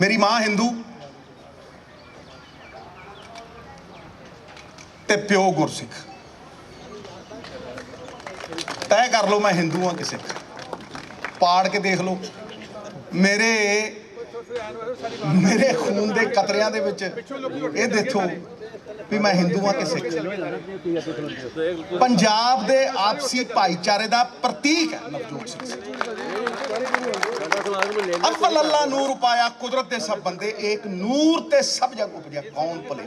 मेरी मां हिंदू ते प्यो गुरसिख। तय कर लो मैं हिंदू हाँ कि सिख, पाड़ के देख लो मेरे मेरे खून के कतरियां दे विच ये देखो भी मैं हिंदू हाँ कि सिख। पंजाब दे आपसी भाईचारे का प्रतीक है नवजोत सिंह सिद्धू। अव्वल अल्लाह नूर पाया कुदरत दे सब बंदे, एक नूर ते सब जग उपजा कौन भले।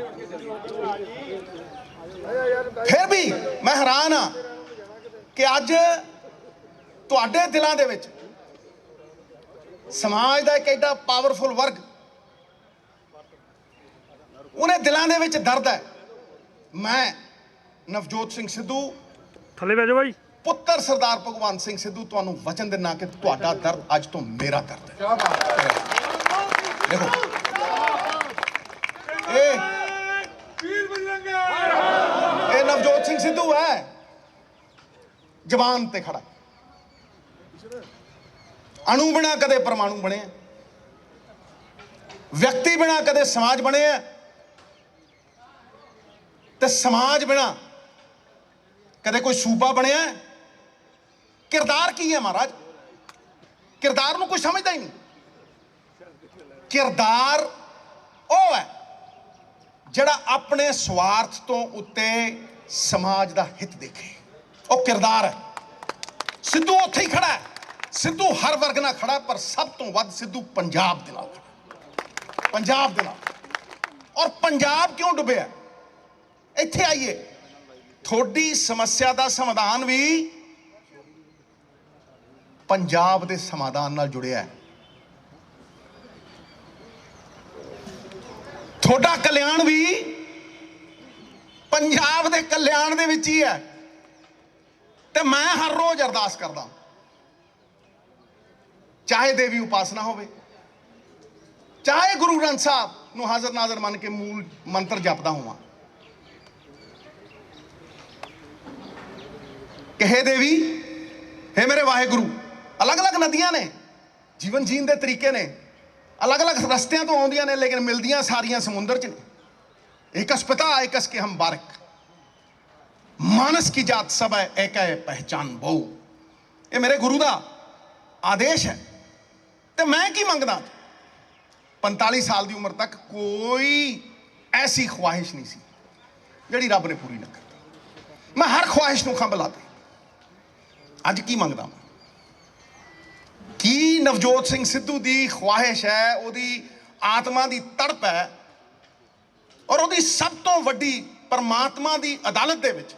फिर भी मैं हैरान हाँ कि अज तुहाडे दिलों दे विच समाज का एक एडा पावरफुल वर्ग, उन्हें दिलों दे विच दर्द है। मैं नवजोत सिंह सिद्धू थले बैठो भाई, पुत्र सरदार भगवंत सिंह सिद्धू तुहानू वचन देना कि तुहाडा दर्द अज तो मेरा दर्द है। देखो ये नवजोत सिंह सिद्धू है, जवान ते खड़ा, अणु बिना कदे परमाणु बने, व्यक्ति बिना कदे समाज बने, ते समाज बिना कदे कोई सूबा बने। किरदार की है महाराज, किरदार नूं कोई समझदा ही नहीं। किरदार वो है जिहड़ा अपने स्वार्थ तो उत्ते समाज दा हित देखे, वो किरदार है। सिद्धू उत्थे ही खड़ा है, सिद्धू हर वर्ग नाल खड़ा, पर सब तो वध सिद्धू पंजाब दे नाल खड़ा, पंजाब दे नाल। और पंजाब क्यों डुबिया, इत्थे आइए, थोड़ी समस्या का समाधान भी पंजाब के समाधान नाल जुड़िया है। थोड़ा कल्याण भी पंजाब के कल्याण दे विच ही है। ते मैं हर रोज अरदास करदा, चाहे देवी उपासना होवे, चाहे गुरु ग्रंथ साहब नूं हाजर नाजर मन के मूल मंत्र जपदा होवां कि हे देवी, हे मेरे वाहेगुरु। अलग अलग नदियां ने, जीवन जीन के तरीके ने, अलग अलग रस्तियां तो आउंदियां ने, लेकिन मिलदियां सारियां समुंदर च ने। एकस पिता एकस के हम बारक, मानस की जात सब है एक है पहचान बहु। ये मेरे गुरु का आदेश है। तो मैं की मंगदा, 45 साल की उम्र तक कोई ऐसी ख्वाहिश नहीं सी जिहड़ी रब ने पूरी न कर। मैं हर ख्वाहिश नूं खंभ लाती। अज की मंगदा मैं की नवजोत सिंह सिद्धू की ख्वाहिश है, उहदी आत्मा की तड़प है, और उहदी सब तो वड्डी परमात्मा की अदालत दे विच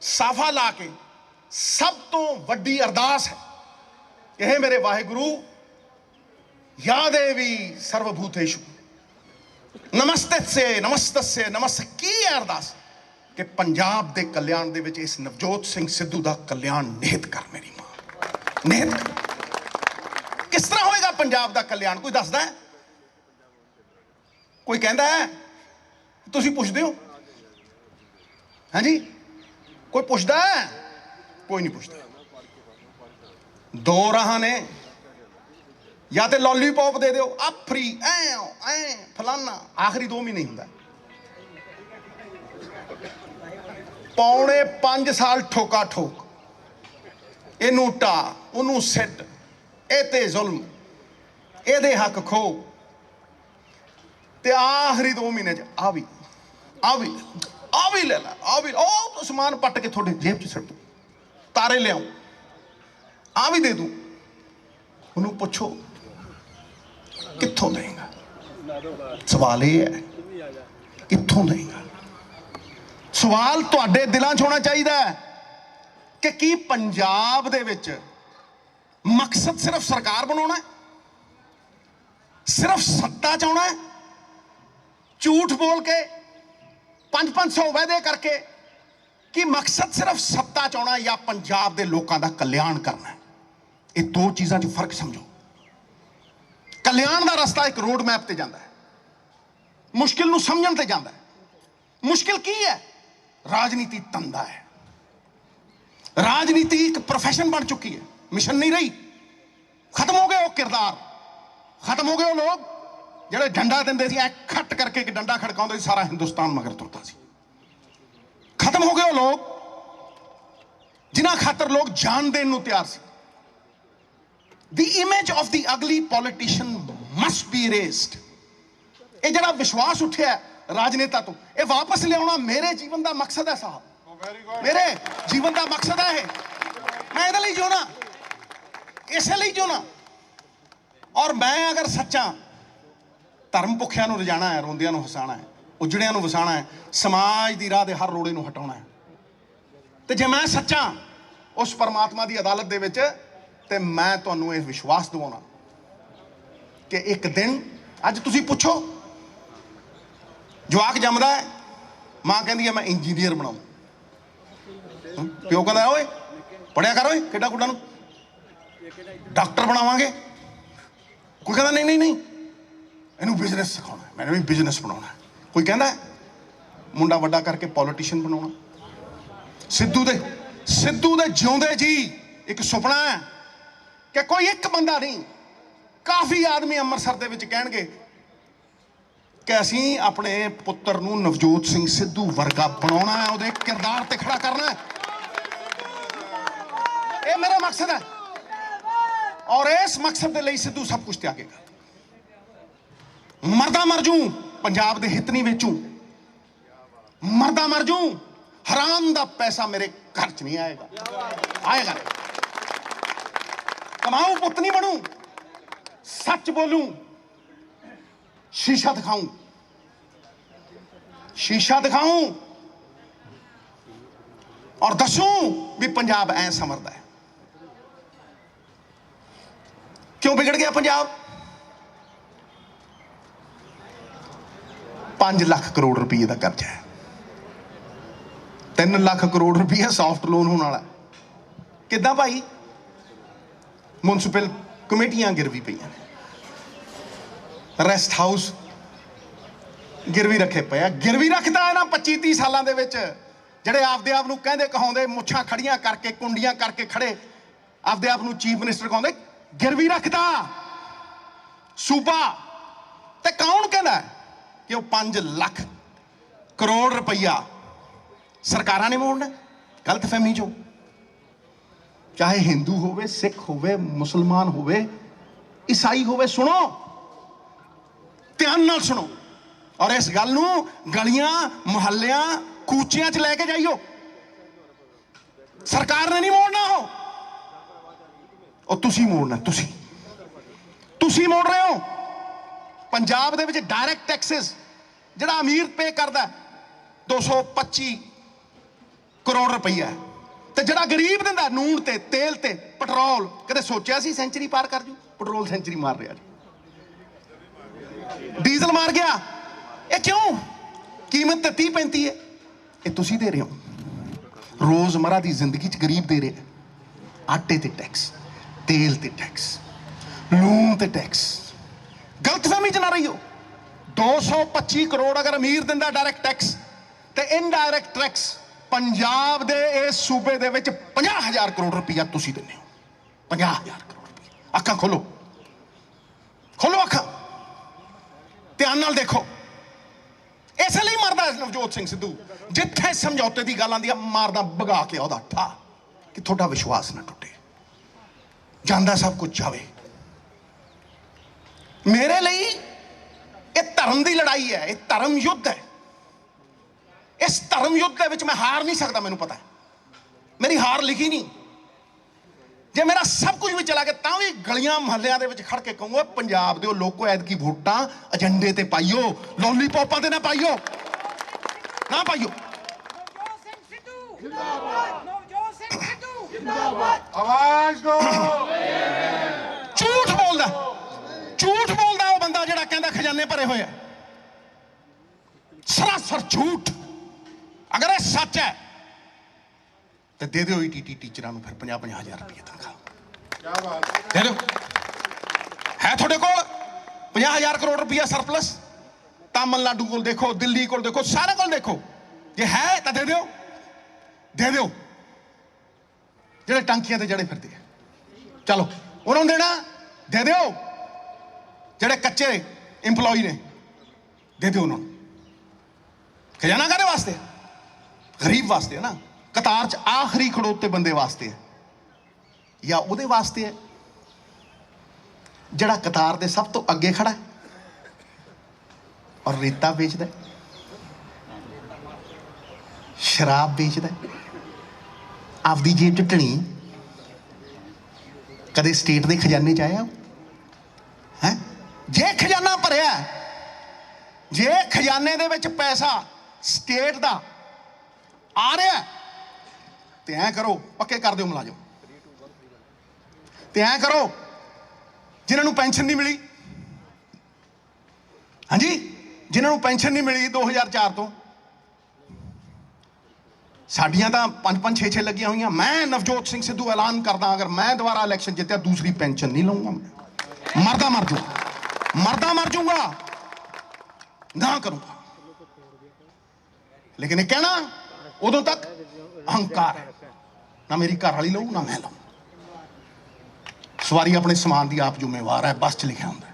साफा ला के सब तो वड्डी अरदास है कि हे मेरे वाहेगुरु, या देवी सर्वभूतेषु नमस्ते नमस्तस्य नमस्त। की है अरदास कि पंजाब के कल्याण दे विच इस नवजोत सिंह सिद्धू का कल्याण निहित कर मेरी मां, निहित कर। किस तरह होएगा पंजाब का कल्याण, कोई दसदा है? कोई कहता है? तुसीं पुछदे हो? हाँ जी, कोई पुछदा है? कोई नहीं पुछदा। दो राह ने, या तो लॉलीपॉप दे दो आप फ्री, ऐ फलाना, आखिरी 2 महीने हुंदा। पौने 5 साल ठोका ठोक, इनू टा उनू सिट, एते जुल्म, एदे हक खो, ते आखिरी 2 महीने च आ भी ले ला, आ भी ओ समान पट के थोड़े जेब च सट दू, तारे ले आऊं, आ भी दे दूं। उन्होंने पुछो कित्थों देगा? सवाल ये है, कित्थों देगा? सवाल तुहाडे दिलां च होना चाहिए कि की पंजाब दे विच मकसद सिर्फ सरकार बनाना है, सिर्फ सत्ता चाहना है, झूठ बोल के 500 वायदे करके, कि मकसद सिर्फ सत्ता चाहना या पंजाब के लोगों का कल्याण करना है? ये 2 चीज़ों च फर्क समझो। कल्याण का रास्ता एक रोड मैप ते जाता है, मुश्किल नूं समझण ते जाता है। मुश्किल की है? राजनीति तंदा है, राजनीति एक प्रोफेशन बन चुकी है, मिशन नहीं रही। खत्म हो गए वो किरदार, खत्म हो गए वो लोग ਜਿਹੜੇ ਡੰਡਾ ਦਿੰਦੇ ਸੀ, ਐ ਖੱਟ ਕਰਕੇ ਇੱਕ ਡੰਡਾ ਖੜਕਾਉਂਦੇ ਸੀ, ਸਾਰਾ ਹਿੰਦੁਸਤਾਨ ਮਗਰ ਤੁਰਦਾ ਸੀ। ਖਤਮ ਹੋ ਗਏ ਉਹ ਲੋਕ ਜਿਨ੍ਹਾਂ ਖਾਤਰ ਲੋਕ ਜਾਨ ਦੇਣ ਨੂੰ ਤਿਆਰ ਸੀ। The image of the ugly politician must be erased। ਇਹ ਜਿਹੜਾ ਵਿਸ਼ਵਾਸ ਉੱਠਿਆ ਰਾਜਨੇਤਾ ਤੋਂ, ਇਹ ਵਾਪਸ ਲਿਆਉਣਾ ਮੇਰੇ ਜੀਵਨ ਦਾ ਮਕਸਦ ਹੈ ਸਾਹਿਬ। ਮੇਰੇ ਜੀਵਨ ਦਾ ਮਕਸਦ ਹੈ ਇਹ। ਮੈਂ ਇਹਦੇ ਲਈ ਜਿਉਣਾ, ਇਸੇ ਲਈ ਜਿਉਣਾ। ਔਰ ਮੈਂ ਅਗਰ ਸੱਚਾ, ਧਰਮ ਭੁੱਖਿਆਂ ਨੂੰ ਰਜਾਣਾ ਹੈ, ਰੋਂਦਿਆਂ ਨੂੰ ਹਸਾਣਾ ਹੈ, ਉਜੜਿਆਂ ਨੂੰ ਵਸਾਣਾ ਹੈ, ਸਮਾਜ ਦੀ ਰਾਹ ਦੇ ਹਰ ਰੋੜੇ ਨੂੰ ਹਟਾਉਣਾ ਹੈ। ਤੇ ਜੇ ਮੈਂ ਸੱਚਾ ਉਸ ਪਰਮਾਤਮਾ ਦੀ ਅਦਾਲਤ ਦੇ ਵਿੱਚ, ਤੇ ਮੈਂ ਤੁਹਾਨੂੰ ਇਹ ਵਿਸ਼ਵਾਸ ਦਿਵਾਉਣਾ ਕਿ ਇੱਕ ਦਿਨ, ਅੱਜ ਤੁਸੀਂ ਪੁੱਛੋ, ਜਵਾਕ ਜੰਮਦਾ ਹੈ, ਮਾਂ ਕਹਿੰਦੀ ਹੈ ਮੈਂ ਇੰਜੀਨੀਅਰ ਬਣਾਉਂ, ਪਿਓ ਕਹਿੰਦਾ ਓਏ ਪੜਿਆ ਕਰ, ਓਏ ਕਿੱਡਾ ਕੁੱਡਾ ਨੂੰ ਡਾਕਟਰ ਬਣਾਵਾਂਗੇ। ਕੋਈ ਕਹਿੰਦਾ ਨਹੀਂ ਨਹੀਂ ਨਹੀਂ, ਇਹਨੂੰ ਬਿਜ਼ਨਸ ਸਿਖਾਉਣਾ, ਮੈਨੂੰ ਵੀ ਬਿਜ਼ਨਸ ਬਣਾਉਣਾ। ਕੋਈ ਕਹਿੰਦਾ ਮੁੰਡਾ ਵੱਡਾ ਕਰਕੇ ਪੋਲੀਟੀਸ਼ੀਅਨ ਬਣਾਉਣਾ। ਸਿੱਧੂ ਦੇ ਜਿਉਂਦੇ ਜੀ ਇੱਕ ਸੁਪਨਾ ਹੈ ਕਿ ਕੋਈ ਇੱਕ ਬੰਦਾ ਨਹੀਂ, ਕਾਫੀ ਆਦਮੀ ਅੰਮ੍ਰਿਤਸਰ ਦੇ ਵਿੱਚ ਕਹਿਣਗੇ ਕਿ ਅਸੀਂ ਆਪਣੇ ਪੁੱਤਰ ਨੂੰ ਨਵਜੋਤ ਸਿੰਘ ਸਿੱਧੂ ਵਰਗਾ ਬਣਾਉਣਾ ਹੈ, ਉਹਦੇ ਕਿਰਦਾਰ ਤੇ ਖੜਾ ਕਰਨਾ ਹੈ। ਇਹ ਮੇਰਾ ਮਕਸਦ ਹੈ ਔਰ ਇਸ ਮਕਸਦ ਦੇ ਲਈ ਸਿੱਧੂ ਸਭ ਕੁਝ ਤਿਆਗੇਗਾ। ਮਰਦਾ ਮਰ ਜੂ, ਪੰਜਾਬ ਦੇ ਹਿੱਤ ਨਹੀਂ ਵੇਚੂ। ਮਰਦਾ ਮਰ ਜੂ, ਹਰਾਮ ਦਾ ਪੈਸਾ ਮੇਰੇ ਘਰ 'ਚ ਨਹੀਂ ਆਏਗਾ, ਆਏਗਾ ਨਹੀਂ। ਕਮਾਊ ਪੁੱਤ ਨਹੀਂ ਬਣੂ, ਸੱਚ ਬੋਲੂ, ਸ਼ੀਸ਼ਾ ਦਿਖਾऊं, ਸ਼ੀਸ਼ਾ ਦਿਖਾऊं ਔਰ ਦੱਸੂੰ ਵੀ ਪੰਜਾਬ ਐ ਸਮਰਦਾ ਹੈ। ਕਿਉਂ ਵਿਗੜ ਗਿਆ ਪੰਜਾਬ? 5 ਲੱਖ ਕਰੋੜ ਰੁਪਏ ਦਾ ਕਰਜ਼ਾ ਹੈ, 3 ਲੱਖ ਕਰੋੜ ਰੁਪਏ ਸੌਫਟ ਲੋਨ ਹੋਣ ਵਾਲਾ। ਕਿੱਦਾਂ ਭਾਈ? ਮੁਨਸਿਪਲ ਕਮੇਟੀਆਂ ਗਿਰਵੀ ਪਈਆਂ ਨੇ, ਰੈਸਟ ਹਾਊਸ ਗਿਰਵੀ ਰੱਖੇ ਪਏ ਆ। ਗਿਰਵੀ ਰੱਖਦਾ ਇਹਨਾਂ 25-30 ਸਾਲਾਂ ਦੇ ਵਿੱਚ, ਜਿਹੜੇ ਆਪਦੇ ਆਪ ਨੂੰ ਕਹਿੰਦੇ ਕਹਾਉਂਦੇ, ਮੁੱਛਾਂ ਖੜੀਆਂ ਕਰਕੇ, ਕੁੰਡੀਆਂ ਕਰਕੇ ਖੜੇ, ਆਪਦੇ ਆਪ ਨੂੰ ਚੀਫ ਮਿਨਿਸਟਰ ਕਹਾਉਂਦੇ, ਗਿਰਵੀ ਰੱਖਦਾ ਸੂਬਾ। ਤੇ ਕੌਣ ਕਹਿੰਦਾ ਕਿ ਉਹ 5 ਲੱਖ ਕਰੋੜ ਰੁਪਈਆ ਸਰਕਾਰਾਂ ਨੇ ਮੋੜਨਾ? ਗਲਤਫਹਿਮੀ ਚੋਂ, ਚਾਹੇ ਹਿੰਦੂ ਹੋਵੇ, ਸਿੱਖ ਹੋਵੇ, ਮੁਸਲਮਾਨ ਹੋਵੇ, ਈਸਾਈ ਹੋਵੇ, ਸੁਣੋ, ਧਿਆਨ ਨਾਲ ਸੁਣੋ ਔਰ ਇਸ ਗੱਲ ਨੂੰ ਗਲੀਆਂ ਮੁਹੱਲਿਆਂ ਕੂਚਿਆਂ 'ਚ ਲੈ ਕੇ ਜਾਈਓ। ਸਰਕਾਰ ਨੇ ਨਹੀਂ ਮੋੜਨਾ, ਉਹ ਤੁਸੀਂ ਮੋੜਨਾ। ਤੁਸੀਂ ਮੋੜ ਰਹੇ ਹੋ। ਪੰਜਾਬ ਦੇ ਵਿੱਚ ਡਾਇਰੈਕਟ ਟੈਕਸਿਸ ਜਿਹੜਾ ਅਮੀਰ ਪੇ ਕਰਦਾ 225 ਕਰੋੜ ਰੁਪਈਆ, ਤੇ ਜਿਹੜਾ ਗਰੀਬ ਦਿੰਦਾ ਨੂਣ ਤੇ ਤੇਲ ਤੇ ਪੈਟਰੋਲ, ਕਦੇ ਸੋਚਿਆ ਸੀ ਸੈਂਚਰੀ ਪਾਰ ਕਰ ਜੂ? ਪੈਟਰੋਲ ਸੈਂਚਰੀ ਮਾਰ ਰਿਹਾ ਜੀ, ਡੀਜ਼ਲ ਮਾਰ ਗਿਆ। ਇਹ ਕਿਉਂ? ਕੀਮਤ ਤੇ 30-35 ਹੈ, ਇਹ ਤੁਸੀਂ ਦੇ ਰਹੇ ਹੋ। ਰੋਜ਼ਮਰਾ ਦੀ ਜ਼ਿੰਦਗੀ 'ਚ ਗਰੀਬ ਦੇ ਰਿਹਾ, ਆਟੇ ਤੇ ਟੈਕਸ, ਤੇਲ ਤੇ ਟੈਕਸ, ਲੂਣ ਤੇ ਟੈਕਸ। ਗਲਤਫਹਿਮੀ 'ਚ ਨਾ ਰਹੀਓ। 225 ਕਰੋੜ ਅਗਰ ਅਮੀਰ ਦਿੰਦਾ ਡਾਇਰੈਕਟ ਟੈਕਸ, ਤੇ ਇਨਡਾਇਰੈਕਟ ਟੈਕਸ ਪੰਜਾਬ ਦੇ ਇਸ ਸੂਬੇ ਦੇ ਵਿੱਚ 50,000 ਕਰੋੜ ਰੁਪਈਆ ਤੁਸੀਂ ਦਿੰਦੇ ਹੋ। 50,000 ਕਰੋੜ ਰੁਪਈਆ। ਅੱਖਾਂ ਖੋਲੋ, ਖੋਲੋ ਅੱਖਾਂ, ਧਿਆਨ ਨਾਲ ਦੇਖੋ। ਇਸੇ ਲਈ ਮਰਦਾ ਨਵਜੋਤ ਸਿੰਘ ਸਿੱਧੂ, ਜਿੱਥੇ ਸਮਝੌਤੇ ਦੀ ਗੱਲ ਆਉਂਦੀ ਆ ਮਾਰਦਾ ਭਗਾ ਕੇ ਉਹਦਾ ਠਾ, ਕਿ ਤੁਹਾਡਾ ਵਿਸ਼ਵਾਸ ਨਾ ਟੁੱਟੇ, ਜਾਂਦਾ ਸਭ ਕੁਝ ਜਾਵੇ। ਮੇਰੇ ਲਈ ਇਹ ਧਰਮ ਦੀ ਲੜਾਈ ਹੈ, ਇਹ ਧਰਮ ਯੁੱਧ ਹੈ। ਇਸ ਧਰਮ ਯੁੱਧ ਦੇ ਵਿੱਚ ਮੈਂ ਹਾਰ ਨਹੀਂ ਸਕਦਾ, ਮੈਨੂੰ ਪਤਾ ਹੈ ਮੇਰੀ ਹਾਰ ਲਿਖੀ ਨਹੀਂ। ਜੇ ਮੇਰਾ ਸਭ ਕੁਝ ਵੀ ਚਲਾ ਗਿਆ ਤਾਂ ਵੀ ਗਲੀਆਂ ਮੁਹੱਲਿਆਂ ਦੇ ਵਿੱਚ ਖੜ ਕੇ ਕਹੂੰਗਾ, ਪੰਜਾਬ ਦੇ ਲੋਕੋ ਐਤਕੀ ਵੋਟਾਂ ਏਜੰਡੇ ਤੇ ਪਾਈਓ, ਲੋਲੀਪੌਪਾਂ ਤੇ ਨਾ ਪਾਈਓ, ਨਾ ਪਾਈਓ। ਆਵਾਜ਼ ਦੋ। ਝੂਠ ਬੋਲਦਾ ਉਹ ਬੰਦਾ ਜਿਹੜਾ ਕਹਿੰਦਾ ਖਜ਼ਾਨੇ ਭਰੇ ਹੋਏ ਆ, ਸਰਾਸਰ ਝੂਠ। ਅਗਰ ਇਹ ਸੱਚ ਹੈ ਤੇ ਦੇ ਦਿਓ ਈਟੀਟੀ ਟੀਚਰਾਂ ਨੂੰ ਫਿਰ 50,000 ਰੁਪਏ ਤਨਖਾਹ ਦੇ ਦਿਓ। ਹੈ ਤੁਹਾਡੇ ਕੋਲ 50,000 ਕਰੋੜ ਰੁਪਇਆ ਸਰਪਲਸ? ਤਾਮਿਲਨਾਡੂ ਕੋਲ ਦੇਖੋ, ਦਿੱਲੀ ਕੋਲ ਦੇਖੋ, ਸਾਰੇ ਕੋਲ ਦੇਖੋ। ਜੇ ਹੈ ਤਾਂ ਦੇ ਦਿਓ, ਦੇ ਦਿਓ। ਜਿਹੜੇ ਟਾਂਕੀਆਂ ਤੇ ਜੜੇ ਫਿਰਦੇ ਆ, ਚਲੋ ਉਹਨਾਂ ਨੂੰ ਦੇਣਾ, ਦੇ ਦਿਓ। ਜਿਹੜੇ ਕੱਚੇ इंप्लॉय ने, दे दो उन्होंने। खजाना काहदे वास्ते? गरीब वास्ते है ना। कतार च आखिरी खड़ोते बंदे वास्ते है, या उहदे वास्ते है जिहड़ा कतार दे सब तो अगे खड़ा है और रेता बेचदा, शराब बेचदा, आपदी जेब च टणी? कदे स्टेट के खजाने च आया है? जे खजाना भरिया, जे खजाने दे विच पैसा स्टेट दा आ रहा तो ऐ करो, पक्के कर दो मुलाजम। तो ऐ करो जिन्होंने पेंशन नहीं मिली, हाँ जी, जिन्होंने पेंशन नहीं मिली 2004 तो, साड़ियाँ तो 5-5 6-6 लगियां हुई। मैं नवजोत सिंह सिद्धू ऐलान करदा, अगर मैं दोबारा इलेक्शन जितया दूसरी पेंशन नहीं लूंगा, मैं मरदा मर जाऊंगा, मरदा मर जाऊंगा, ना करूंगा। लेकिन ये कहना उदों तक अहंकार है, ना मेरी घर वाली लू ना मैं लूँ। सवारी अपने समान की आप जिम्मेवार है, बस च लिखा होंगे,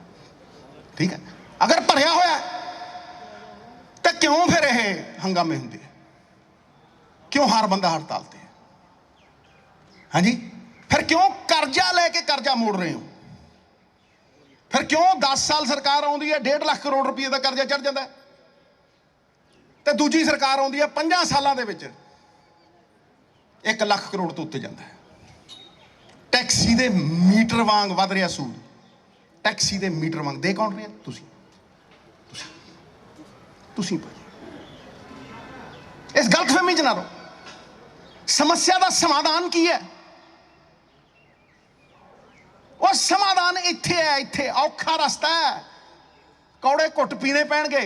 ठीक है। अगर भरिया होया तो क्यों फिर यह हंगामे होंगे? क्यों हर बंदा हड़ताल ते है? हाँ जी, फिर क्यों कर्जा लेके कर्जा मोड़ रहे हो? फिर क्यों 10 साल सरकार आउंदी है 1.5 लाख करोड़ रुपये का कर्जा चढ़ जाता है, तो दूजी सरकार आउंदी है 5 सालों के विच 1 लाख करोड़ तो उत्ते जाता है। टैक्सी दे मीटर वांग वध रहा सूद, टैक्सी दे मीटर वांग। दे कौन रहे? तुसी इस गलतफहमी च ना रहो। समस्या का समाधान की है? वो समाधान इत्थे है, इत्थे औखा रास्ता है, कौड़े घुट पीने पैणगे।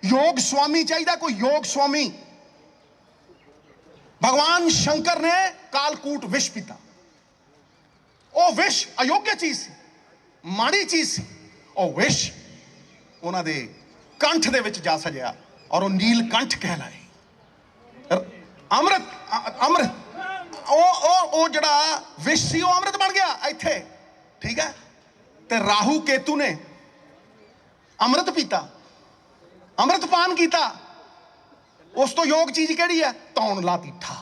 योग स्वामी चाहिए, कोई योग स्वामी। भगवान शंकर ने कालकूट विष पीता, वो विष अयोग्य चीज सी, माड़ी चीज सी। वो विष उन्हां दे कंठ दे विच जा सजिया और वो नीलकंठ कहलाए। अमृत अमृत ओ जड़ा विष सी वो अमृत बन गया इत्थे, ठीक है। ते राहु केतु ने अमृत पीता, अमृत पान किया, उस तो योग चीज केड़ी है? तौण लाती ठा।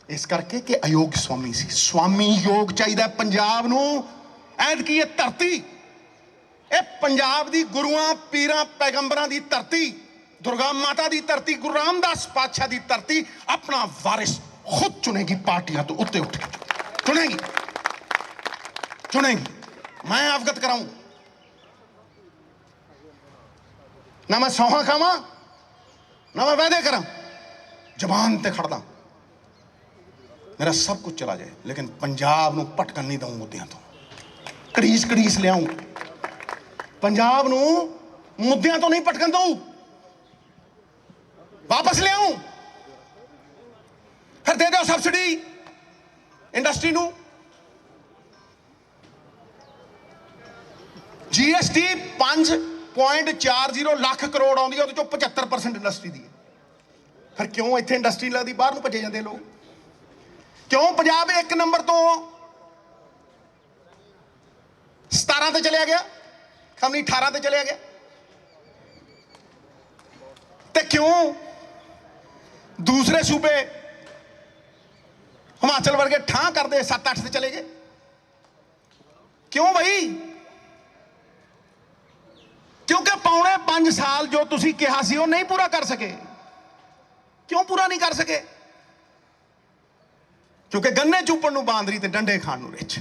इस करके कि अयोग स्वामी सी। स्वामी योग चाहिए पंजाब नूं। ऐतकी ये धरती, ये पंजाब दी गुरुआं पीरां पैगंबरां दी धरती, दुर्गा माता दी धरती, गुरु रामदास पातशाह दी धरती अपना वारिस खुद चुनेगी। पार्टियां तो उत्ते उठ के चुनेगी, चुनेगी। मैं अवगत कराऊं ना, मैं सौहा खावा ना मैं वादे करा, जबान ते खड़दा, मेरा सब कुछ चला जाए, लेकिन पंजाब नूं भटकन नहीं दूं। मुद्दों तो घड़ीस घड़ीस लियाऊं, पंजाब नूं मुद्दों तो नहीं भटकन दूं, वापस लियाऊं। फिर दे दो सबसिडी इंडस्ट्री नूं, GST 5.40 लाख करोड़ आउंदी है, उहदे चों 75% इंडस्ट्री दी है। फिर क्यों इत्थे इंडस्ट्री लगदी, बाहर नूं भजे जांदे लोग? क्यों पंजाब 1 नंबर तो 17 ते चलिया गया, खमनी 18 ते चलिया गया? ते क्यों दूसरे सूबे हिमाचल वर्गे ठां करते 7-8 ते चले गए? क्यों भाई? क्योंकि 5.25 साल जो तुसी कहा सी वो नहीं पूरा कर सके। क्यों पूरा नहीं कर सके? क्योंकि गन्ने चूपण नूं बांदरी ते डंडे खाण नूं रिछ।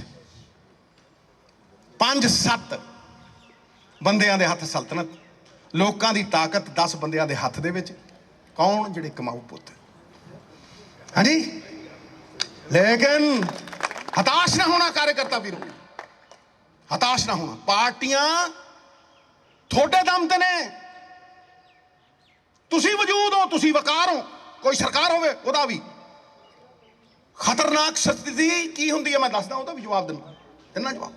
5-7 बंदियां दे हत्थ सल्तनत, लोकां दी ताकत 10 बंदियां दे हत्थ दे विच। कौन? जिहड़े कमाऊ पुत्त। हाँ जी, लेकिन हताश ना होना कार्यकर्ता वीरों, हताश ना होना। पार्टियां थोड़े दम ते ने, तुसी वजूद हो, तुसी वकार हो। कोई सरकार होवे ओदा भी खतरनाक स्थिति की हुंदी है, मैं दसदा ओदा भी जवाब देना जवाब।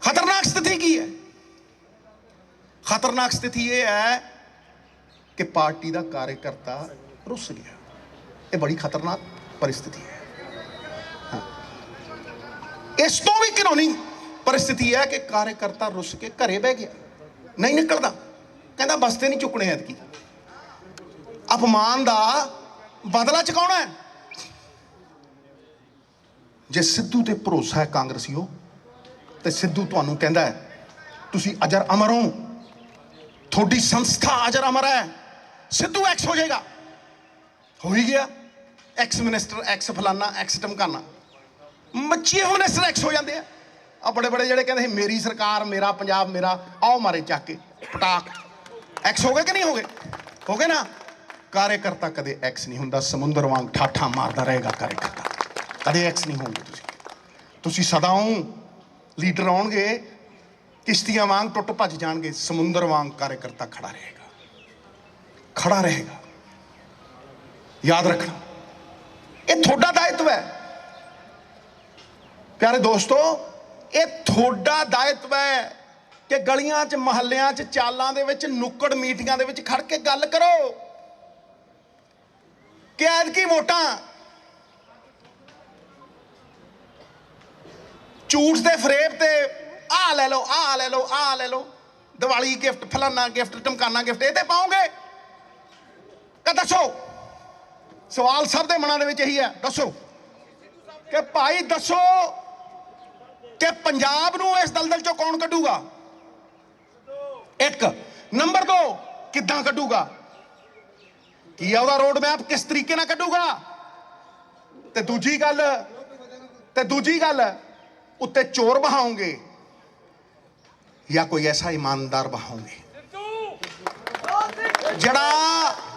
खतरनाक स्थिति की है? खतरनाक स्थिति यह है कि पार्टी का कार्यकर्ता रुस गया। ये बड़ी खतरनाक परिस्थिति है। हाँ। इस तो भी घिनौनी परिस्थिति है कि कार्यकर्ता रुस के घरे बह गया। नहीं निकलता, कहता बस्ते नहीं चुकने ऐतकी, अपमान का बदला चुकाना है। जे सिद्धू ते भरोसा है कांग्रेसियो, तो सिद्धू तुहानू कहता है तुसी अजर अमर हो, थोड़ी संस्था अजर अमर है, सिद्धू एक्स हो जाएगा। हो ही गया, एक्स मिनिस्टर, एक्स फलाना, एक्स टमकाना, चीफ मिनिस्टर एक्स हो जाते हैं। आ बड़े बड़े ਜਿਹੜੇ ਕਹਿੰਦੇ मेरी सरकार, मेरा पंजाब, मेरा, आओ मारे ਚੱਕ के पटाक, एक्स हो गए कि नहीं हो गए? हो गए ना। कार्यकर्ता कदे एक्स नहीं होंदा, समुंदर वांग ठाठा मारदा रहेगा कार्यकर्ता, कदे एक्स नहीं होंगे। तुसी सदाओं लीडर आउणगे, किश्तियां वांग टुट भज जाणगे, समुंदर वांग कार्यकर्ता खड़ा रहेगा, खड़ा रहेगा। याद रखना, ये थोड़ा दायित्व है प्यारे दोस्तों, ये थोड़ा दायित्व है कि गलियां च, महल्लियां च, चालां दे विच, नुक्कड़ मीटिंगां दे विच खड़ के गल करो कि ऐतकी वोटां झूठ दे फरेब ते आ ले लो, आ ले लो, आ ले लो, दिवाली गिफ्ट, फलाना गिफ्ट, टमकाना गिफ्ट, ये पाओगे? दसो, सवाल सब दे मनां दे विच यही है, दसो कि भाई दसो कि पंजाब नूं इस दलदल चों कौन कड्डूगा? एक नंबर 2 किद्दां कड्डूगा? की है उहदा रोड मैप, किस तरीके नाल कड्डूगा? ते दूजी गल उत्ते चोर बहाओगे या कोई ऐसा ईमानदार बहाओगे जड़ा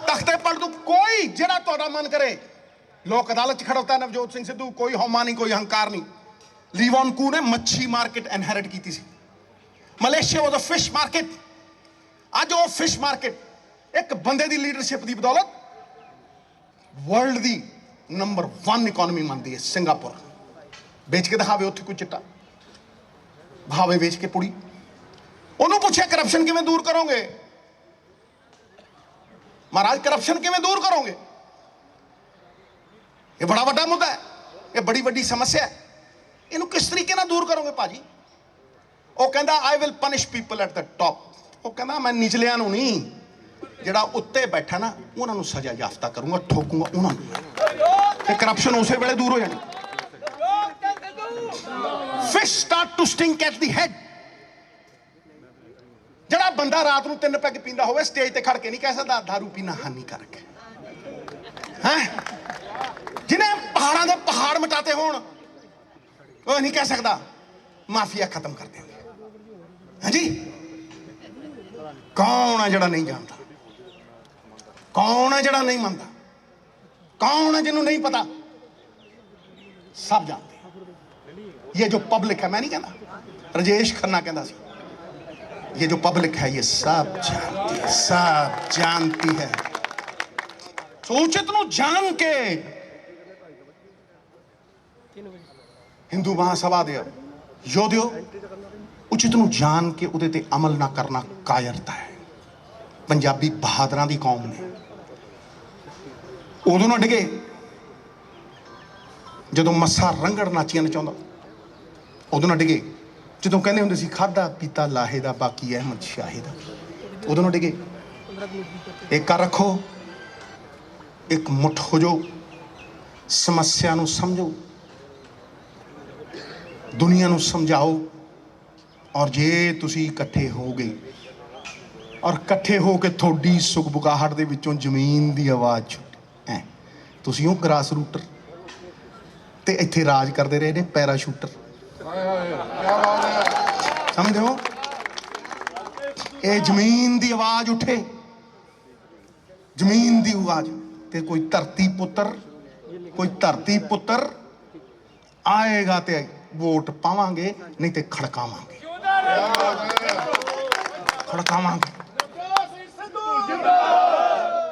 तख्ते पढ़ दू? कोई जड़ा तुहाडा मन करे लोक अदालत खड़ोता है नवजोत सिंह सिद्धू, कोई हौमा नहीं, कोई अहंकार नहीं। लीवॉन कू ने मच्छी मार्केट इनहेरिट की थी, Malaysia was a fish market. अज वो फिश मार्केट एक बंदे की लीडरशिप की बदौलत वर्ल्ड की नंबर 1 इकोनॉमी बनती है। सिंगापुर बेच के दिखावे उत्थे कोई चिट्टा, भावे बेच के पुड़ी। उन्होंने पूछा करप्शन किवें दूर करोगे? महाराज करप्शन किवें दूर करोगे? ये बड़ा वड्डा मुद्दा है, ये बड़ी वड्डी समस्या है, इनू किस तरीके नाल दूर करोगे भाजी? वो कहता I will punish people at the top. वो कहता मैं निचलियां नू नहीं, जिहड़ा उत्ते बैठा ना उन्होंने सजा याफ्ता करूंगा, ठोकूंगा उन्होंने, करप्शन उस वेले दूर हो जानी। Fish start to stink at the head. जिहड़ा बंदा रात नू 3 पैग पींदा होवे, स्टेज ते खड़ के नहीं कह सकदा दारू पीना हानिकारक है, जिन्हें पहाड़ों के पहाड़ मिटाते होण वो नहीं कह सकता माफिया खत्म कर देंगे। हाँ जी, कौन है जड़ा नहीं जानता? कौन है जड़ा नहीं मानता? कौन है जिन्होंने नहीं पता? सब जानते हैं। ये जो पब्लिक है, मैं नहीं कहता, राजेश खन्ना कहता सी, ये जो पब्लिक है ये सब जानती है, सब जानती है। उचित नू जान के हिंदू महासभा दे योद्धियो, उचित नू जान के उहदे ते अमल ना करना कायरता है। पंजाबी बहादरां दी कौम ने उदों ना डिगे जदों मस्सा रंगड़ नाचियां नचाउंदा, उदों ना डिगे जदों कहंदे हुंदे सी खादा पीता लाहे दा बाकी अहमद शाहे दा, उदों ना डिगे। एक कर रखो, एक मुठ हो जाओ, समस्या नू समझो, दुनिया नू समझाओ। और जे तुसी इकट्ठे हो गए और इकट्ठे हो के थोड़ी सुगबुगाहट दे विचों जमीन दी आवाज़ छुट्टी ऐ, तुसी हो ग्रास रूटर ते इत्थे राज करते रहे ने पैराशूटर, समझो? ये जमीन दी आवाज़ उठे, जमीन दी आवाज़ ते कोई धरती पुत्र आएगा ते वोट पावांगे, नहीं तो खड़कावांगे, खड़कावांगे।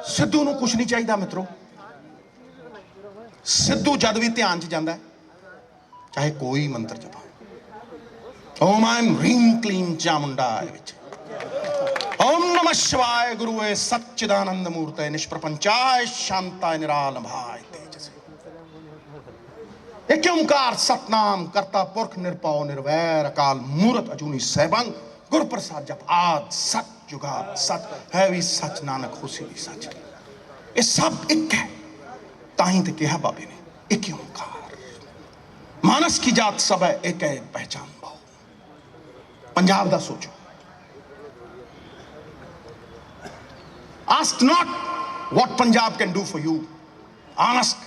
सिद्धू नूं कुछ नहीं चाहिए मित्रों। सिद्धू जद भी ध्यान च जाता है, चाहे कोई मंत्र जपा, ओम ऐम ह्रीं क्लीं चामुंडाय विच, ओम नमः शिवाय गुरुवे सच्चिदानंद मूर्तये निष्प्रपंचाय शांताय निरालंभाय तेजसे, एक ओंकार सतनाम करता पुरख निरपौ निर्वैर अकाल मूरत अजूनी सैभंग गुरप्रसाद जप आद सच जुगाद सच है भी सच नानक होसी भी सच। ये सब एक है, ताही ते कहा बाबे ने एक ही ओंकार। मानस की जात सब है एक है पहचान भाव। पंजाब दा सोचो। Ask not what Punjab can do for you. Ask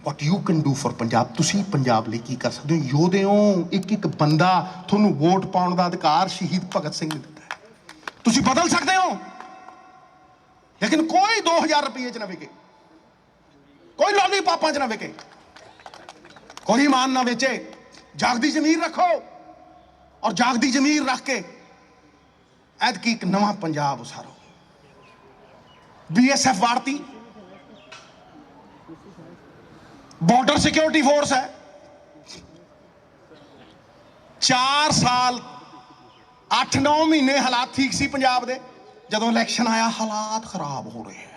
what you can do for Punjab। ਤੁਸੀਂ ਪੰਜਾਬ ਲਈ ਕੀ ਕਰ ਸਕਦੇ ਹੋ? ਯੋਧੇ ਹੋ, ਇੱਕ ਇੱਕ ਬੰਦਾ ਤੁਹਾਨੂੰ ਵੋਟ ਪਾਉਣ ਦਾ ਅਧਿਕਾਰ ਸ਼ਹੀਦ ਭਗਤ ਸਿੰਘ ਨੇ ਦਿੱਤਾ ਹੈ। ਤੁਸੀਂ ਬਦਲ ਸਕਦੇ ਹੋ, ਲੇਕਿਨ ਕੋਈ 2000 ਰੁਪਏ ਚ ਨਾ ਵਿਕੇ, ਕੋਈ ਲਾਲੀ ਪਾਪਾਂ ਚ ਨਾ ਵਿਕੇ, ਕੋਈ ਇਮਾਨ ਨਾ ਵੇਚੇ। ਜਾਗਦੀ ਜ਼ਮੀਰ ਰੱਖੋ, ਔਰ ਜਾਗਦੀ ਜ਼ਮੀਰ ਰੱਖ ਕੇ ਐਤਕੀ ਇੱਕ ਨਵਾਂ ਪੰਜਾਬ ਉਸਾਰੋ। BSF वाड़ती, बॉर्डर सिक्योरिटी फोर्स है। 4 साल 8-9 महीने हालात ठीक सी पंजाब दे, जदों इलेक्शन आया हालात खराब हो रहे हैं।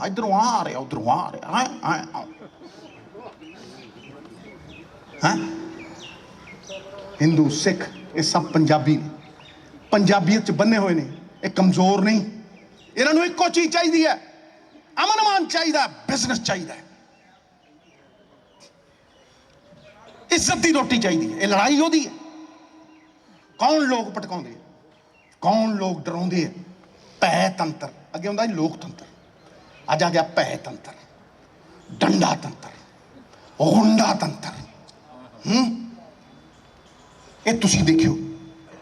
इधरों आ रहे उधरों आ रहे हैं। हिंदू सिख ये सब पंजाबी ने, पंजाबीयत च बन्ने हुए ने, ये कमजोर नहीं। ਇਹਨਾਂ ਨੂੰ ਇੱਕੋ ਚੀਜ਼ ਚਾਹੀਦੀ ਹੈ, ਅਮਨ-ਅਮਾਨ ਚਾਹੀਦਾ, ਬਿਜ਼ਨਸ ਚਾਹੀਦਾ, ਇੱਜ਼ਤ ਦੀ ਰੋਟੀ ਚਾਹੀਦੀ ਹੈ। ਇਹ ਲੜਾਈ ਉਹਦੀ ਹੈ। ਕੌਣ ਲੋਕ ਭਟਕਾਉਂਦੇ, ਕੌਣ ਲੋਕ ਡਰਾਉਂਦੇ ਹੈ? ਭੈ ਤੰਤਰ। ਅੱਗੇ ਹੁੰਦਾ ਸੀ ਲੋਕਤੰਤਰ, ਅੱਜ ਆ ਗਿਆ ਭੈ ਤੰਤਰ, ਡੰਡਾ ਤੰਤਰ, ਗੁੰਡਾ ਤੰਤਰ। ਇਹ ਤੁਸੀਂ ਦੇਖਿਓ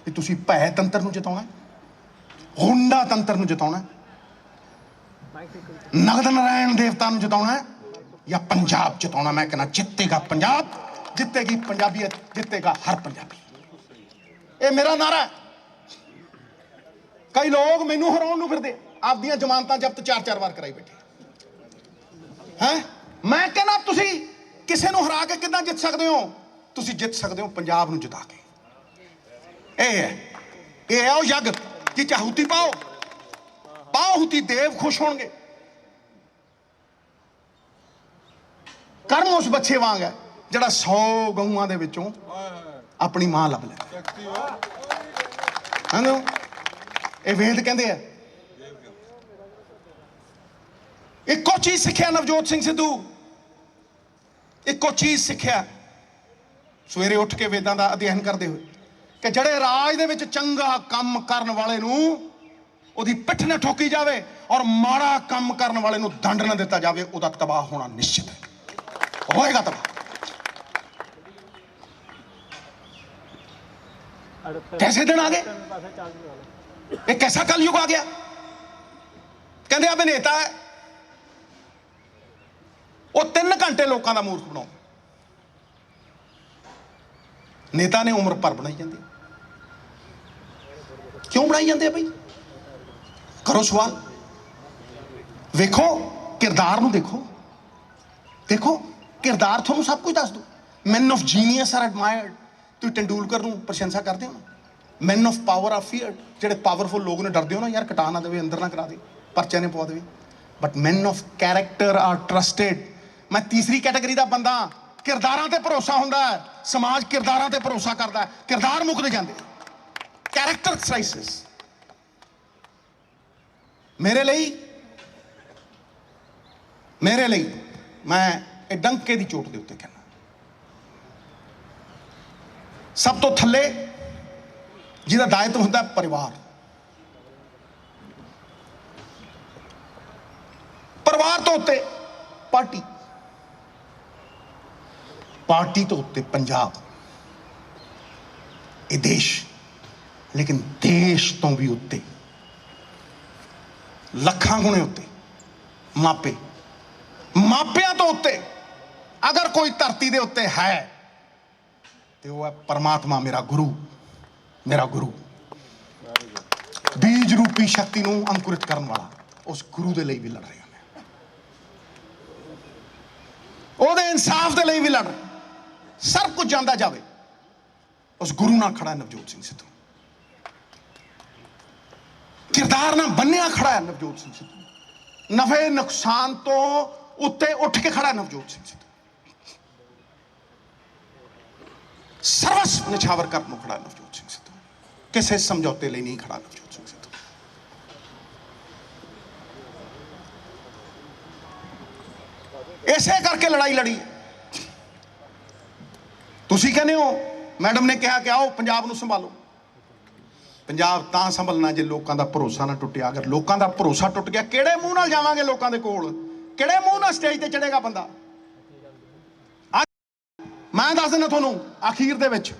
ਕਿ ਤੁਸੀਂ ਭੈ ਤੰਤਰ ਨੂੰ ਜਿਤਾਉਣਾ, ਗੁੰਡਾ ਤੰਤਰ ਨੂੰ ਜਿਤਾਉਣਾ, नगद नारायण देवता ਨੂੰ ਜਿਤਾਉਣਾ या पंजाब ਜਿਤਾਉਣਾ। मैं कहना जितेगा पंजाब, जितेगी पंजाबियत, जितेगा हर पंजाबी। ये मेरा नारा है। कई लोग मैनू हराउण ਨੂੰ ਫਿਰਦੇ, ਆਪਦੀਆਂ ਜ਼ਮਾਨਤਾਂ ਜ਼ਬਤ 4-4 ਵਾਰ ਕਰਾਈ ਬੈਠੇ हैं। मैं कहना ਤੁਸੀਂ ਕਿਸੇ ਨੂੰ ਹਰਾ ਕੇ ਕਿੱਦਾਂ ਜਿੱਤ ਸਕਦੇ ਹੋ? ਤੁਸੀਂ ਜਿੱਤ ਸਕਦੇ ਹੋ ਪੰਜਾਬ ਨੂੰ ਜਿਤਾ ਕੇ। ਇਹ ਹੈ ਉਹ ਯੱਗ ਕਿ ਚਾਹੂਤੀ ਪਾਓ, ਪਾਹੁਤੀ ਦੇਵ खुश होणगे। कर्म उस बच्चे वांग है जिहड़ा 100 गऊआं दे विचों अपनी मां लभ लैंदा है। ये वेद कहंदे आ। इक्को चीज सिक्ख्या नवजोत सिंह सिद्धू, इक्को चीज सिक्ख्या सवेरे उठ के वेदां दा अध्ययन करदे होए कि जिहड़े राज दे विच चंगा काम करन वाले नूं ਉਹਦੀ ਪਿੱਠ ਨਾ ਠੋਕੀ ਜਾਵੇ, ਔਰ ਮਾੜਾ ਕੰਮ ਕਰਨ ਵਾਲੇ ਨੂੰ ਦੰਡ ਨਾ ਦਿੱਤਾ ਜਾਵੇ, ਉਹਦਾ ਤਬਾਹ ਹੋਣਾ ਨਿਸ਼ਚਿਤ ਹੈ। ਹੋਏਗਾ ਤਬਾਹ। कैसे दिन आ गए? एक कैसा कलयुग आ गया? कहते अभिनेता है वो 3 घंटे लोगों का मूर्ख बनाओ, नेता ने उम्र भर बनाई जाती। क्यों बनाई जाते भाई? करो सवाल, वेखो किरदार नूं, देखो देखो किरदार थोनू सब कुछ दस दो। Man of genius are admired. तुम तेंदुलकर नूं प्रशंसा करते हो ना। Man of power are feared. जेडे पावरफुल लोग ने डरते हो ना, यार कटा ना देवे, अंदर ना करा दे, परचे ने पवा देवे। But man of character are trusted. मैं तीसरी कैटेगरी का बंदा। किरदारां ते भरोसा हुंदा है, समाज किरदारां ते भरोसा करता है, किरदार मुकदे जांदे, कैरेक्टर क्राइसिस। मेरे लिए मैं डंके की चोट के उत्ते कहना, सब तो थले जिहदा दायित्व हुंदा परिवार, परिवार तो उत्ते पार्टी, पार्टी तो उत्ते पंजाब, ये देश, लेकिन देश तो भी उत्ते लखां गुणे उत्ते मापे, मापिया तो उत्ते अगर कोई धरती दे उत्ते है तो वह है परमात्मा, मेरा गुरु, मेरा गुरु। बीज रूपी शक्ति नूं अंकुरित करने वाला उस गुरु दे लई भी लड़ रहे हैं, ओहदे इंसाफ दे लई भी लड़ रहे। सब कुछ जांदा जावे, उस गुरु नाल खड़ा है नवजोत सिंह सिद्धू। किरदार नाल बन्निया खड़ा है नवजोत सिंह सिद्धू। नफे नुकसान तो उत्ते उठ के खड़ा है नवजोत सिंह सिद्धू। सर्वस्व निछावर करने खड़ा है नवजोत सिंह। किसी समझौते लिए नहीं खड़ा नवजोत सिंह सिद्धू। इसे करके लड़ाई लड़ी। तुसी कहने हो मैडम ने कहा कि आओ पंजाब नूं संभालो। पंजाब तां संभलना जे लोगों का भरोसा ना टुटिया। अगर लोगों का भरोसा टुट गया, किहड़े मूँह नाल जावांगे लोगों के कोल? किहड़े मूँह नाल स्टेज ते चढ़ेगा बंदा? मैं दस दिना तुहानूं आखिर दे विच,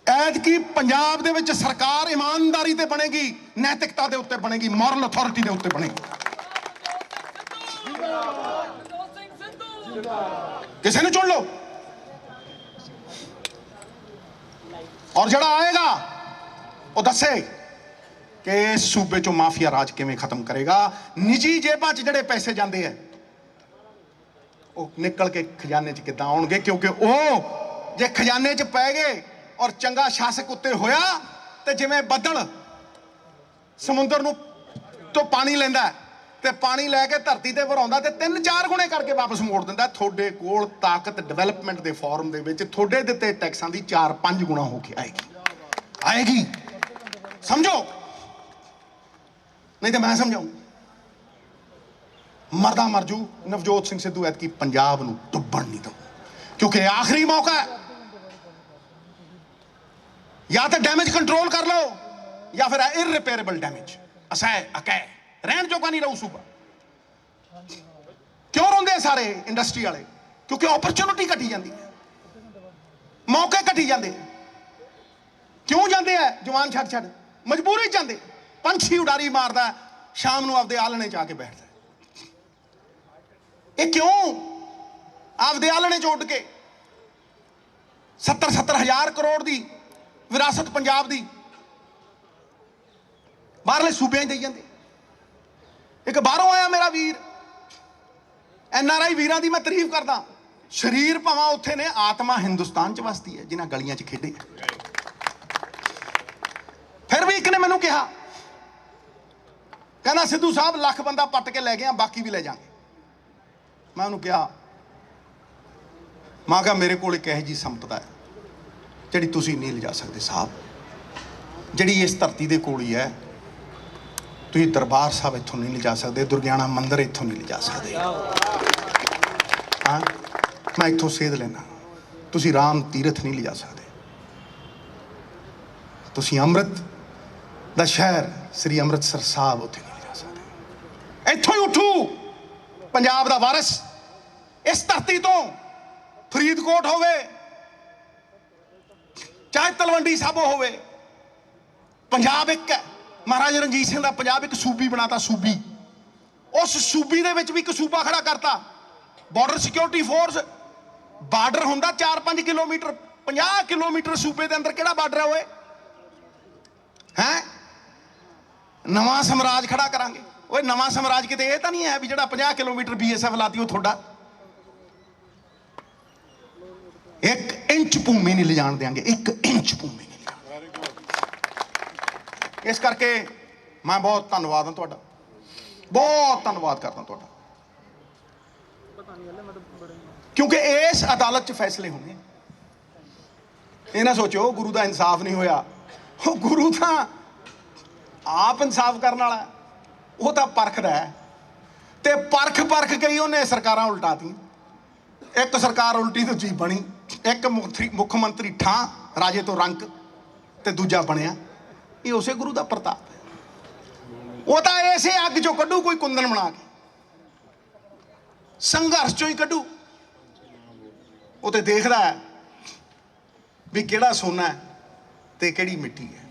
ऐतकी पंजाब दे विच सरकार ईमानदारी ते बनेगी, नैतिकता दे उत्ते बनेगी, मॉरल अथॉरिटी दे उत्ते बनेगी। किसी ने चुन लो। और जड़ा आएगा वो दसे कि सूबे चो माफिया राज किवें खत्म करेगा। निजी जेबां च जिहड़े पैसे जाते हैं वो निकल के खजाने च किद्दां आउणगे? क्योंकि वो जे खजाने च पै गए और चंगा शासक उत्ते होया ते जिवें बदल समुंदर नूं तो पानी लैंदा ते पानी लैके धरती ते भराउंदा ते 3-4 गुणे करके वापस मोड़ दिंदा। थोड़े कोल ताकत डिवेलपमेंट दे फॉर्म दे विच थोड़े दित्ते टैक्सां दी 4-5 गुणा होके आएगी। समझो, नहीं तो मैं समझाऊं। मरदा मरजू नवजोत सिंह सिद्धू ऐतकी पंजाब नूं डुब्बण नहीं दो, क्योंकि आखिरी मौका है। या तो डैमेज कंट्रोल कर लो या फिर इररिपेयरेबल डैमेज। असै अकै रहन जोगा नहीं रहू सूबा। क्यों रोंदे सारे इंडस्ट्री वाले? क्योंकि अपॉर्चुनिटी घटी जाती है, मौके घटी जाते हैं। क्यों जाते हैं? जवान छड़ छड़ मजबूरी जाते। पंछी उडारी मारदा, शाम नूं आपदे आलणे च आके बैठदा। ये क्यों? आपदे आलणे च उड़ के 70-70 हज़ार करोड़ की विरासत पंजाब की बाहरले सूबे दई जाते। एक बाहरों आया मेरा वीर, NRI वीरां दी मैं तारीफ करदा। शरीर भावां उत्थे ने, आत्मा हिंदुस्तान च वसदी है, जिन्हां गलियां च खेडे। फिर भी एक ने मैनू कहा, कहना सिद्धू साहब लख बंदा पट के लै गया, बाकी भी ले जाएंगे। मैं उन्होंने कहा, मैं कहा मेरे को एक यह जी संपदा है जिहड़ी तुसीं नहीं लिजा सकते साहब, जिहड़ी इस धरती दे कोल ही है। तुसीं दरबार साहब इत्थों नहीं लिजा सकते, दुर्गियाना मंदिर इत्थों नहीं लिजा सकते। हाँ, मैं इत्थों सेध लेना। तुसीं राम तीरथ नहीं लिजा सकते, तुसीं अमृत दा शहर श्री अमृतसर साहब उत्थे नहीं लिजा सकते। इत्थों ही उठू पंजाब दा वारिस। इस धरती तो फरीदकोट होवे चाहे तलवंडी साबो होवे, पंजाब एक है। महाराजा रणजीत सिंह दा पंजाब एक सूबी बनाता। सूबी, उस सूबी दे विच भी एक सूबा खड़ा करता। बॉर्डर सिक्योरिटी फोर्स, बार्डर हुंदा 4-5 किलोमीटर, 50 किलोमीटर सूबे दे अंदर किहड़ा बार्डर है? हैं नवां समराज खड़ा करांगे। ओए नवां समराज किते ये तो नहीं है भी जिहड़ा 50 किलोमीटर BSF लाती वो थोड़ा 1 इंच भूमि नहीं ले जान देंगे, 1 इंच भूमि नहीं। इस करके मैं बहुत धन्नवाद हां तुहाडा, बहुत धन्नवाद करदा तुहाडा, क्योंकि इस अदालत च फैसले होने। ये ना सोचो गुरु का इंसाफ नहीं होया, गुरु तो आप इंसाफ करने वाला, वो तो परखदा है। ते परख के ही उन्हें सरकारां उल्टाती। एक सरकार उल्टी दूजी बनी, एक मुख्यमंत्री ठा राजे तो रंक ते दूजा बनया। ये उसे गुरु का प्रताप है। वो तो ऐसे अग चो कड्डू कोई कुंदन बना के, संघर्ष चो ही कड्डू। वो तो देखदा है भी किहड़ा सोना है ते किहड़ी मिट्टी है।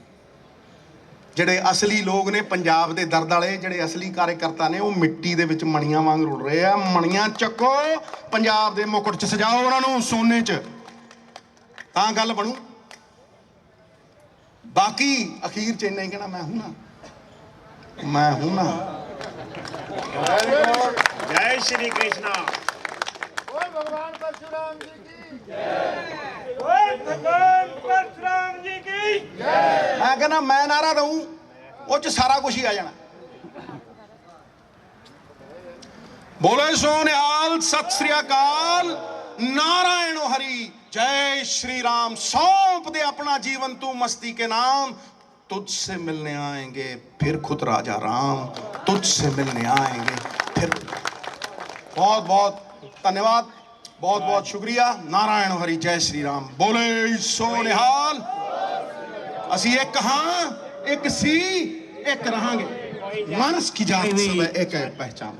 जिहड़े असली लोग ने पंजाब दे दर्द वाले, जिहड़े असली कार्यकर्ता ने, वो मिट्टी दे विच मणियां वांग रुल रहे आ। मणियां चक्को, पंजाब दे मुकुट च सजाओ उन्होंने सोने च, तां गल बनू। बाकी अखीर च इन्ना ही कहना, मैं हूं ना, मैं हूं ना। जय श्री कृष्णा। भगवान परशुराम जी की भगवान परशुराम जी की। मैं कहना मैं नारा दूं, वो च सारा कुछ ही आ जाना। बोले सो निहाल, सत श्री अकाल, नारायण हरि। जय श्री राम। सौंप दे अपना जीवन तू मस्ती के नाम, तुझसे मिलने आएंगे फिर खुद राजा राम, तुझसे मिलने आएंगे फिर। बहुत बहुत धन्यवाद, बहुत बहुत शुक्रिया। नारायण हरि, जय श्री राम। बोले सो निहाल। असी एक हां, एक सी, एक रहांगे। मानस की जात सब एक है पहचान।